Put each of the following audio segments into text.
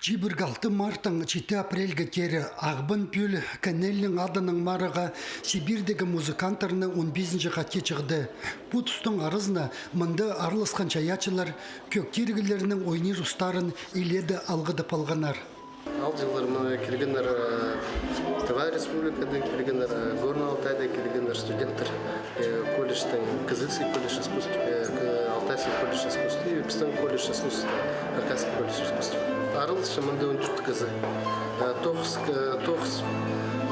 Жибіргалты мартың 7 апрельге кері ағбын пүл кәнелінің адының марыға Сибирдегі музыканттарыны 15-ші қатке чықты. Бұл тұстың арызына мұнды арылысқан чаячылар көктергілерінің ойнер ұстарын иледі алғыды палғанар. Ал жылдарына келгендер Тыва республикада келгендер, Горный Алтайда келгендер студенттер колледжтің Кызылский колледж искусств, Алтайский колледж искусств и Пистон колледж искусств, Хакасский колледж искусств. Арылыс шамында 14 кызы.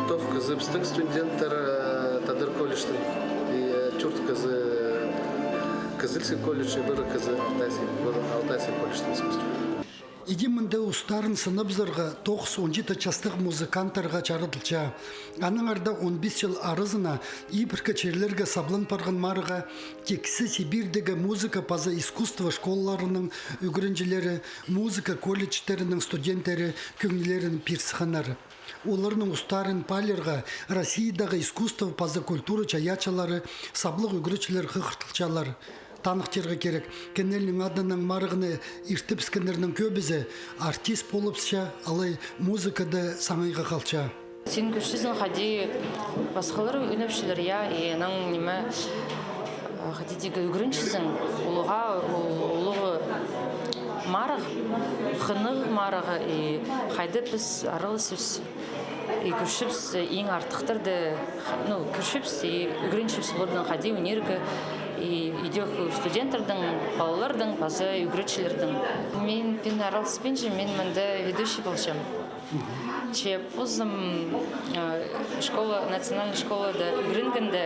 Тоқ кызы Пистон студенттер Тадыр колледжтің и 4 кызы Кызылский колледж и бір кызы Алтайский колледжтің искусств. Идемінде ұстарын сынып зырға 9-17 жастық музыканттарға чарытылча. Аның арда 15 жыл арызына ибіркі черлерге саблын парған марыға тексі Сибирдегі музыка паза искусство школаларының үгірінжілері, музыка колледжтерінің студенттері көңілерін пирсіханар. Оларының ұстарын палерға Россиядағы искусство паза культура чаячалары, саблық үгірічілер қықыртылчалар. Танықтырға керек, кенелінің адының марығыны иртіп іскендерінің көбізі артист болыпсыша, алай музыкады саңайға қалча. Сен көшсізін қади басқалары өнепшілер, еның неме қадидегі үгіріншізін ұлығы марық, қынық марығы, қайды біз арылысыз. Көршіпс ең артықтырды, көршіпс үгіріншіпс болырдың қади өнергі идех студенттердің, балалардың, базы үгіретшілердің. Мен аралыспенже, мен мінді ведущий болшам. Позым национальный школада үгіренгенде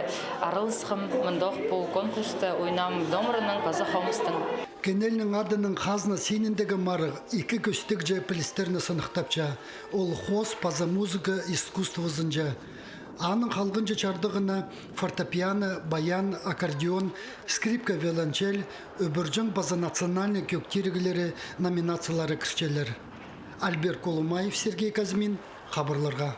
аралысқым мұндақ бұл конкурста ойнам домырының базы қаумыстың. Кенелінің адының қазына сеніндегі марық екі көстік жай пілістеріні сынықтапча. Ол хос паза музыка искусствозынжа. Аның қалғынжы чардығына фортепиано, баян, аккордеон, скрипка, виолончель, өбіржің база национальный көктергілері номинациялары кірчелер. Альберт Колумаев, Сергей Казмин, хабарларға.